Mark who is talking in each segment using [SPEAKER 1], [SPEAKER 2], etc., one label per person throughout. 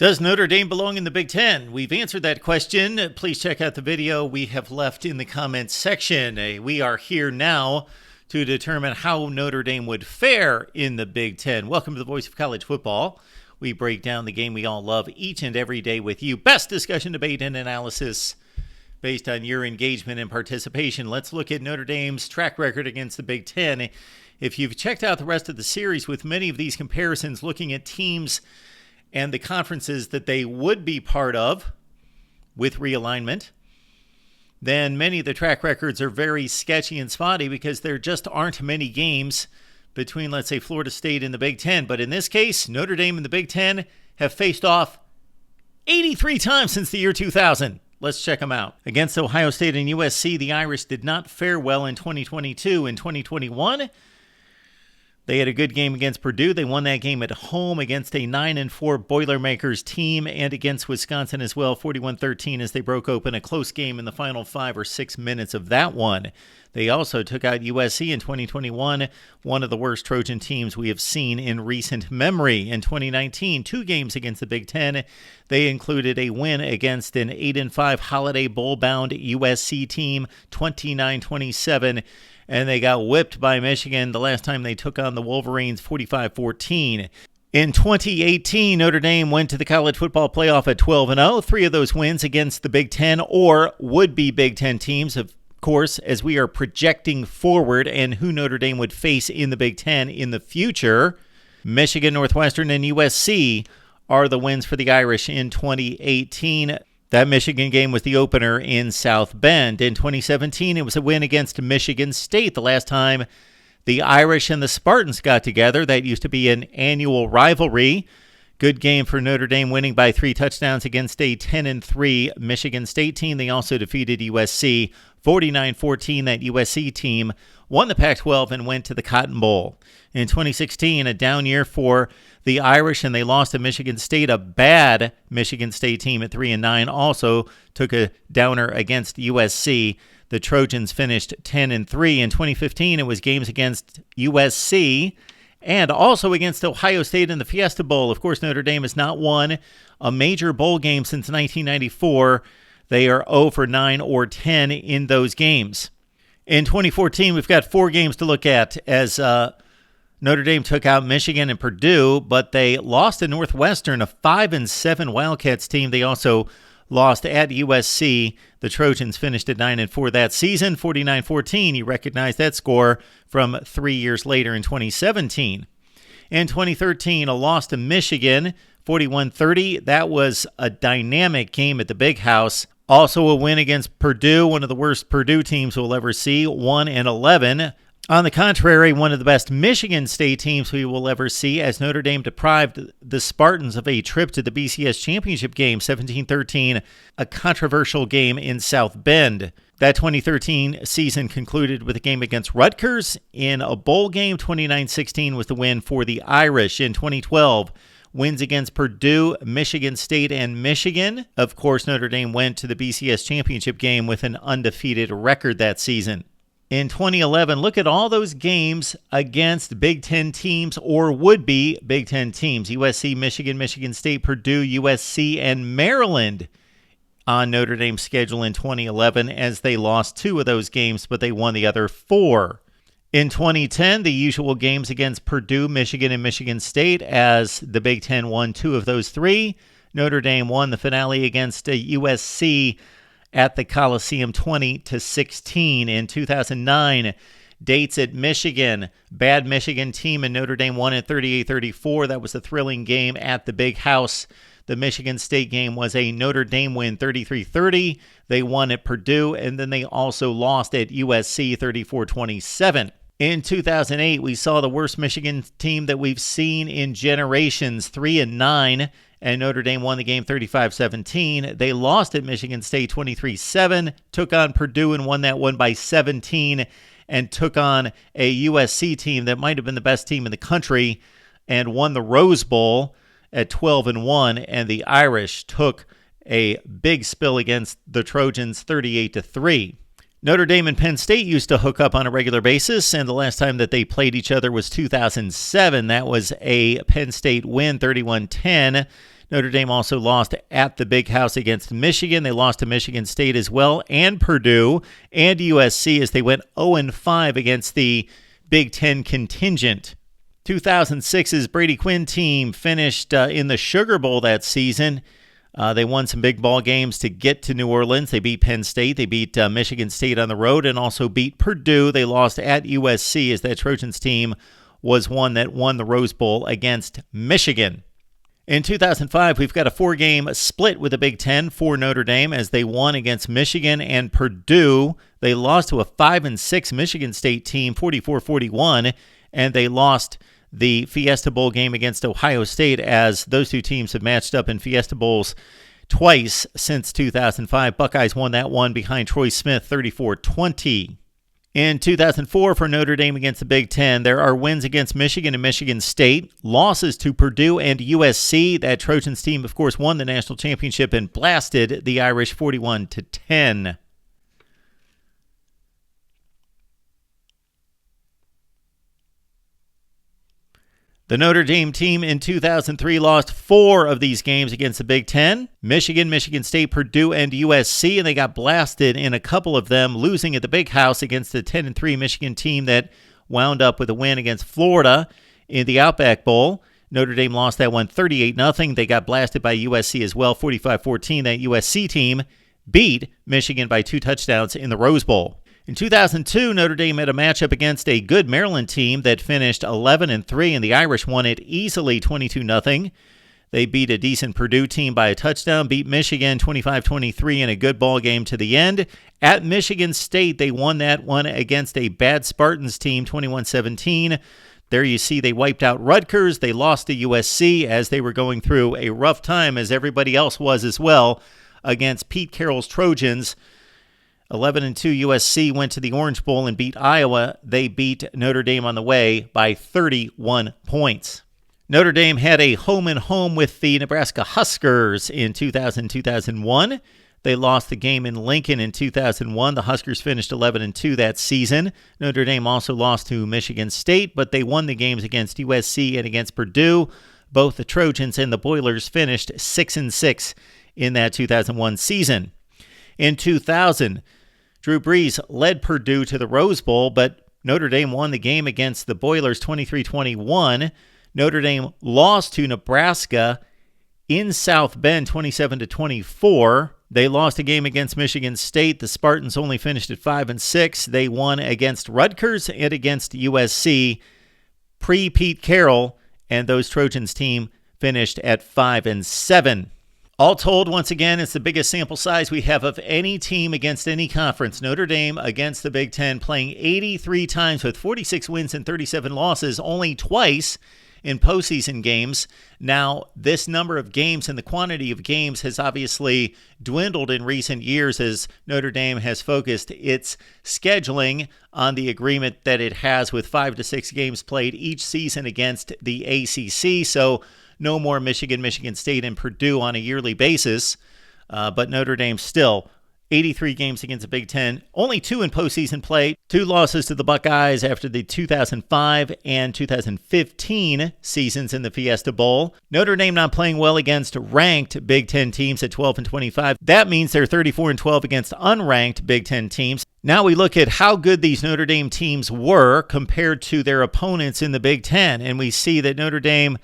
[SPEAKER 1] Does Notre Dame belong in the Big Ten? We've answered that question. Please check out the video we have left in the comments section. We are here now to determine how Notre Dame would fare in the Big Ten. Welcome to the Voice of College Football. We break down the game we all love each and every day with you. Best discussion, debate, and analysis based on your engagement and participation. Let's look at Notre Dame's track record against the Big Ten. If you've checked out the rest of the series with many of these comparisons, looking at teams and the conferences that they would be part of with realignment, then many of the track records are very sketchy and spotty because there just aren't many games between, let's say, Florida State and the Big Ten. But in this case, Notre Dame and the Big Ten have faced off 83 times since the year 2000. Let's check them out. Against Ohio State and USC, the Irish did not fare well in 2022. In 2021, they had a good game against Purdue. They won that game at home against a 9-4 Boilermakers team and against Wisconsin as well, 41-13, as they broke open a close game in the final 5 or 6 minutes of that one. They also took out USC in 2021, one of the worst Trojan teams we have seen in recent memory. In 2019, 2 games against the Big Ten. They included a win against an 8-5 Holiday Bowl-bound USC team, 29-27, and they got whipped by Michigan the last time they took on the Wolverines, 45-14. In 2018, Notre Dame went to the college football playoff at 12-0. 3 of those wins against the Big Ten or would-be Big Ten teams, of course, as we are projecting forward and who Notre Dame would face in the Big Ten in the future. Michigan, Northwestern, and USC are the wins for the Irish in 2018. That Michigan game was the opener in South Bend. In 2017, it was a win against Michigan State. The last time the Irish and the Spartans got together, that used to be an annual rivalry. Good game for Notre Dame, winning by 3 touchdowns against a 10-3 Michigan State team. They also defeated USC 49-14. That USC team won the Pac-12 and went to the Cotton Bowl. In 2016, a down year for the Irish, and they lost to Michigan State. A bad Michigan State team at 3-9 also took a downer against USC. The Trojans finished 10-3. In 2015, it was games against USC and also against Ohio State in the Fiesta Bowl. Of course, Notre Dame has not won a major bowl game since 1994. They are 0-9 or 10 in those games. In 2014, we've got 4 games to look at as Notre Dame took out Michigan and Purdue, but they lost to Northwestern, a 5-7 Wildcats team. They also lost at USC. The Trojans finished at 9-4 that season, 49-14. You recognize that score from 3 years later in 2017. In 2013, a loss to Michigan, 41-30. That was a dynamic game at the Big House. Also a win against Purdue, one of the worst Purdue teams we'll ever see, 1-11. On the contrary, one of the best Michigan State teams we will ever see, as Notre Dame deprived the Spartans of a trip to the BCS championship game, 17-13, a controversial game in South Bend. That 2013 season concluded with a game against Rutgers in a bowl game. 29-16 was the win for the Irish. In 2012, wins against Purdue, Michigan State, and Michigan. Of course, Notre Dame went to the BCS championship game with an undefeated record that season. In 2011, look at all those games against Big Ten teams or would-be Big Ten teams. USC, Michigan, Michigan State, Purdue, USC, and Maryland on Notre Dame's schedule in 2011, as they lost 2 of those games, but they won the other 4. In 2010, the usual games against Purdue, Michigan, and Michigan State, as the Big Ten won 2 of those 3. Notre Dame won the finale against USC at the Coliseum 20-16. In 2009, dates at Michigan. Bad Michigan team, and Notre Dame won at 38-34. That was a thrilling game at the Big House. The Michigan State game was a Notre Dame win, 33-30. They won at Purdue, and then they also lost at USC, 34-27. In 2008, we saw the worst Michigan team that we've seen in generations, 3-9, and Notre Dame won the game 35-17. They lost at Michigan State 23-7, took on Purdue and won that one by 17, and took on a USC team that might have been the best team in the country and won the Rose Bowl at 12-1, and the Irish took a big spill against the Trojans 38-3. Notre Dame and Penn State used to hook up on a regular basis, and the last time that they played each other was 2007. That was a Penn State win, 31-10. Notre Dame also lost at the Big House against Michigan. They lost to Michigan State as well, and Purdue and USC as they went 0-5 against the Big Ten contingent. 2006's Brady Quinn team finished in the Sugar Bowl that season. They won some big ball games to get to New Orleans. They beat Penn State. They beat Michigan State on the road and also beat Purdue. They lost at USC as that Trojans team was one that won the Rose Bowl against Michigan. In 2005, we've got a 4-game split with the Big Ten for Notre Dame as they won against Michigan and Purdue. They lost to a 5-6 Michigan State team, 44-41, and they lost the Fiesta Bowl game against Ohio State as those two teams have matched up in Fiesta Bowls twice since 2005. Buckeyes won that one behind Troy Smith, 34-20. In 2004 for Notre Dame against the Big Ten, there are wins against Michigan and Michigan State, losses to Purdue and USC. That Trojans team, of course, won the national championship and blasted the Irish 41-10. The Notre Dame team in 2003 lost 4 of these games against the Big Ten, Michigan, Michigan State, Purdue, and USC, and they got blasted in a couple of them, losing at the Big House against the 10-3 Michigan team that wound up with a win against Florida in the Outback Bowl. Notre Dame lost that one 38-0. They got blasted by USC as well, 45-14. That USC team beat Michigan by 2 touchdowns in the Rose Bowl. In 2002, Notre Dame had a matchup against a good Maryland team that finished 11-3, and the Irish won it easily 22-0. They beat a decent Purdue team by a touchdown, beat Michigan 25-23 in a good ball game to the end. At Michigan State, they won that one against a bad Spartans team, 21-17. There you see they wiped out Rutgers. They lost to USC as they were going through a rough time, as everybody else was as well, against Pete Carroll's Trojans. 11-2 USC went to the Orange Bowl and beat Iowa. They beat Notre Dame on the way by 31 points. Notre Dame had a home-and-home with the Nebraska Huskers in 2000-2001. They lost the game in Lincoln in 2001. The Huskers finished 11-2 that season. Notre Dame also lost to Michigan State, but they won the games against USC and against Purdue. Both the Trojans and the Boilers finished 6-6 in that 2001 season. In 2000, Drew Brees led Purdue to the Rose Bowl, but Notre Dame won the game against the Boilers 23-21. Notre Dame lost to Nebraska in South Bend 27-24. They lost a game against Michigan State. The Spartans only finished at 5-6. They won against Rutgers and against USC. Pre-Pete Carroll and those Trojans team finished at 5-7. All told, once again, it's the biggest sample size we have of any team against any conference. Notre Dame against the Big Ten, playing 83 times with 46 wins and 37 losses, only twice in postseason games. Now, this number of games and the quantity of games has obviously dwindled in recent years as Notre Dame has focused its scheduling on the agreement that it has with 5 to 6 games played each season against the ACC. So no more Michigan, Michigan State, and Purdue on a yearly basis. But Notre Dame still 83 games against the Big Ten, only 2 in postseason play, 2 losses to the Buckeyes after the 2005 and 2015 seasons in the Fiesta Bowl. Notre Dame not playing well against ranked Big Ten teams at 12-25. That means they're 34-12 against unranked Big Ten teams. Now we look at how good these Notre Dame teams were compared to their opponents in the Big Ten, and we see that Notre Dame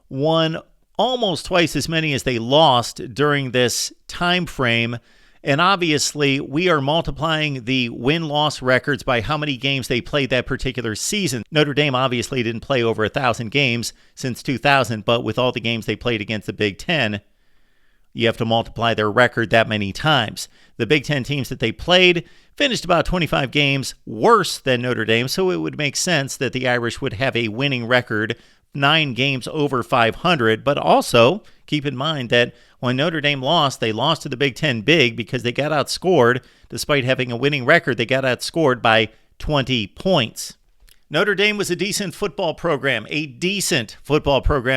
[SPEAKER 1] won almost twice as many as they lost during this time frame. And obviously, we are multiplying the win-loss records by how many games they played that particular season. Notre Dame obviously didn't play over 1,000 games since 2000, but with all the games they played against the Big Ten, you have to multiply their record that many times. The Big Ten teams that they played finished about 25 games worse than Notre Dame, so it would make sense that the Irish would have a winning record, 9 games over 500, but also keep in mind that when Notre Dame lost, they lost to the Big Ten big because they got outscored. Despite having a winning record, they got outscored by 20 points. Notre Dame was a decent football program,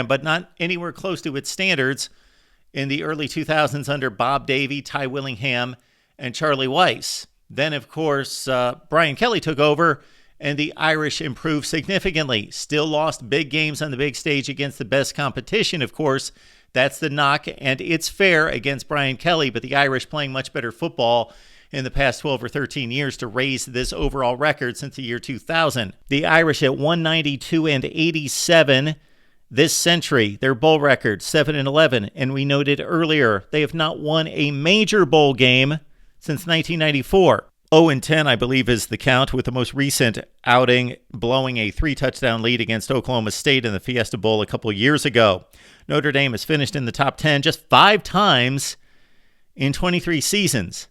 [SPEAKER 1] but not anywhere close to its standards in the early 2000s under Bob Davie, Ty Willingham, and Charlie Weiss. Then, of course, Brian Kelly took over, and the Irish improved significantly. Still lost big games on the big stage against the best competition, of course, That's the knock, and it's fair against Brian Kelly, but the Irish playing much better football in the past 12 or 13 years to raise this overall record since the year 2000. The Irish at 192-87 this century. Their bowl record 7-11, and we noted earlier they have not won a major bowl game since 1994. 0-10, I believe, is the count, with the most recent outing blowing a 3-touchdown lead against Oklahoma State in the Fiesta Bowl a couple years ago. Notre Dame has finished in the top 10 just 5 times in 23 seasons.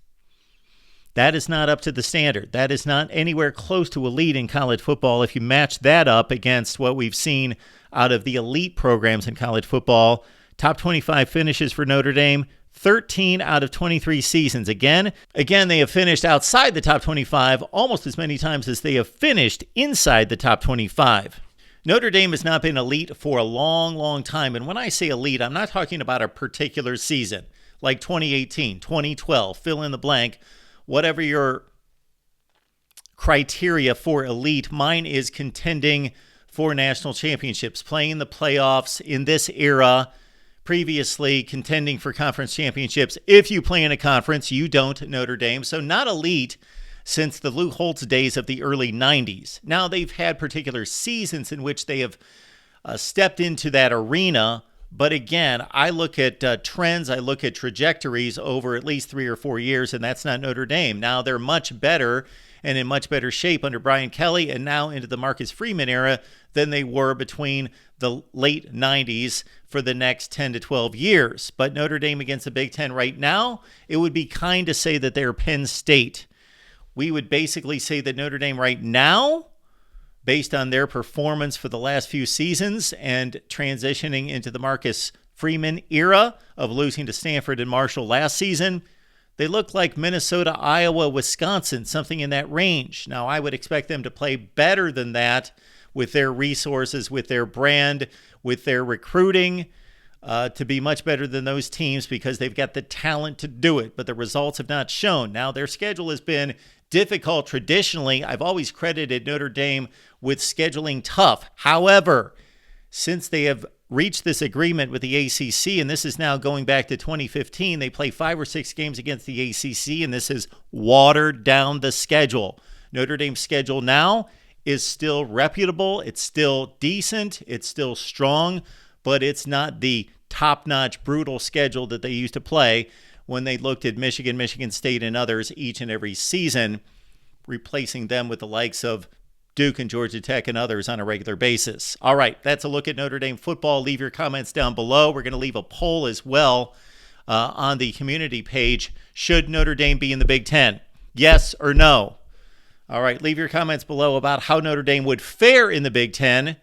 [SPEAKER 1] That is not up to the standard. That is not anywhere close to elite in college football. If you match that up against what we've seen out of the elite programs in college football, top 25 finishes for Notre Dame, 13 out of 23 seasons. Again, they have finished outside the top 25 almost as many times as they have finished inside the top 25. Notre Dame has not been elite for a long, long time. And when I say elite, I'm not talking about a particular season, like 2018, 2012, fill in the blank. Whatever your criteria for elite, mine is contending for national championships, playing the playoffs in this era, previously contending for conference championships. If you play in a conference, you don't, Notre Dame. So not elite since the Lou Holtz days of the early 90s. Now they've had particular seasons in which they have stepped into that arena. But again, I look at trends, I look at trajectories over at least 3 or 4 years, and that's not Notre Dame. Now they're much better and in much better shape under Brian Kelly and now into the Marcus Freeman era than they were between the late 90s for the next 10 to 12 years. But Notre Dame against the Big Ten right now, it would be kind to say that they're Penn State. We would basically say that Notre Dame right now, based on their performance for the last few seasons and transitioning into the Marcus Freeman era of losing to Stanford and Marshall last season, they look like Minnesota, Iowa, Wisconsin, something in that range. Now, I would expect them to play better than that with their resources, with their brand, with their recruiting, to be much better than those teams because they've got the talent to do it, but the results have not shown. Now, their schedule has been difficult traditionally. I've always credited Notre Dame with scheduling tough. However, since they have reached this agreement with the ACC, and this is now going back to 2015, they play 5 or 6 games against the ACC, and this has watered down the schedule. Notre Dame's schedule now is still reputable. It's still decent. It's still strong, but it's not the top-notch, brutal schedule that they used to play when they looked at Michigan, Michigan State, and others each and every season, replacing them with the likes of Duke and Georgia Tech and others on a regular basis. All right, that's a look at Notre Dame football. Leave your comments down below. We're going to leave a poll as well on the community page. Should Notre Dame be in the Big Ten? Yes or no? All right, leave your comments below about how Notre Dame would fare in the Big Ten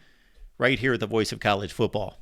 [SPEAKER 1] right here at the Voice of College Football.